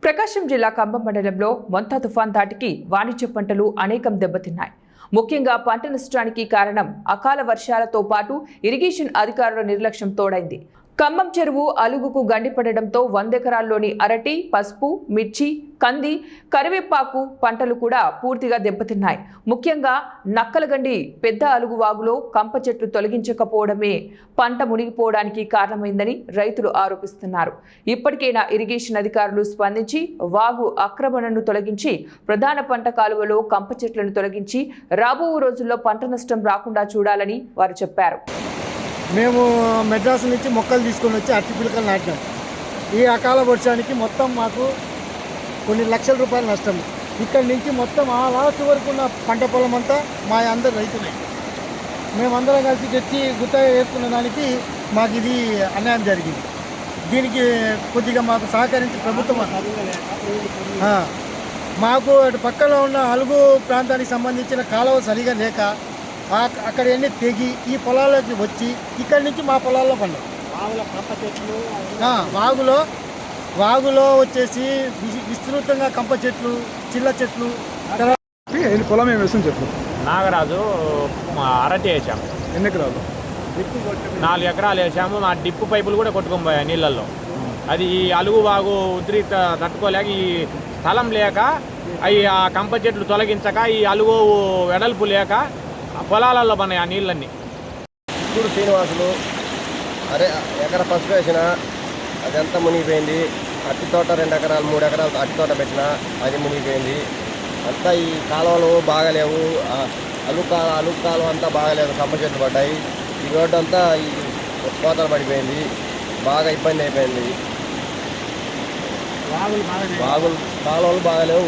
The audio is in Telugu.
ప్రకాశం జిల్లా కంబం మండలంలో మొంతా తుఫాన్ ధాటికి వాణిజ్య పంటలు అనేకం దెబ్బతిన్నాయి. ముఖ్యంగా పంట నష్టానికి కారణం అకాల వర్షాలతో పాటు ఇరిగేషన్ అధికారుల నిర్లక్ష్యం తోడైంది. ఖమ్మం చెరువు అలుగుకు గండిపడడంతో 100 ఎకరాల్లోని అరటి, పసుపు, మిర్చి, కంది, కరివేపాకు పంటలు కూడా పూర్తిగా దెబ్బతిన్నాయి. ముఖ్యంగా నక్కలగండి పెద్ద అలుగు వాగులో కంప చెట్లు తొలగించకపోవడమే పంట మునిగిపోవడానికి కారణమైందని రైతులు ఆరోపిస్తున్నారు. ఇప్పటికైనా ఇరిగేషన్ అధికారులు స్పందించి వాగు ఆక్రమణను తొలగించి ప్రధాన పంట కాలువలో కంప చెట్లను తొలగించి రాబో రోజుల్లో పంట నష్టం రాకుండా చూడాలని వారు చెప్పారు. మేము మెడ్రాస్ నుంచి మొక్కలు తీసుకొని వచ్చి అరటి పిలకలు నాటినాం. ఈ అకాల వర్షానికి మొత్తం మాకు కొన్ని లక్షల రూపాయలు నష్టం. ఇక్కడి నుంచి మొత్తం ఆ లాస్ట్ వరకు ఉన్న పంట పొలం అంతా మా అందరు రైతులే. మేమందరం కలిసి తెచ్చి గుత్తగా వేసుకున్న దానికి మాకు ఇది అన్యాయం జరిగింది. దీనికి కొద్దిగా మాకు సహకరించి ప్రభుత్వం మాకు అటు పక్కన ఉన్న అలుగు ప్రాంతానికి సంబంధించిన కాలువ సరిగా లేక అక్కడ ఎన్ని తెగి ఈ పొలాల్లోకి వచ్చి ఇక్కడి నుంచి మా పొలాల్లో పండాం. వాగులో వచ్చేసి విస్తృతంగా కంప చెట్లు, చిల్ల చెట్లు. పొలం ఏం వేస్తుంది చెప్పు. నాగరాజు అరటి వేసాము. ఎన్ని ఎకరాలు? 4 ఎకరాలు వేసాము. మా డిప్పు పైపులు కూడా కొట్టుకుపోయాయి నీళ్ళల్లో. అది ఈ అలుగు వాగు ఉద్రిక్త తట్టుకోలేక ఈ స్థలం లేక అవి ఆ కంప చెట్లు తొలగించక ఈ అలుగు వెడల్పు లేక పొలాలలో పన్నాయి ఆ నీళ్ళన్నీ. ఇప్పుడు శ్రీనివాసులు ఎకర పసుపు వేసిన అదంతా మునిగిపోయింది. అట్టి తోట 2 ఎకరాలు 3 ఎకరాలు అట్టి తోట పెట్టిన అది మునిగిపోయింది. అంతా ఈ కాలువలు బాగలేవు. అలుగు కాలువ అంతా బాగలేదు. కంప చెట్లు పడ్డాయి. ఈ రోడ్డు అంతా ఈ కోతలు పడిపోయింది. బాగా ఇబ్బంది అయిపోయింది. కాలువలు బాగలేవు.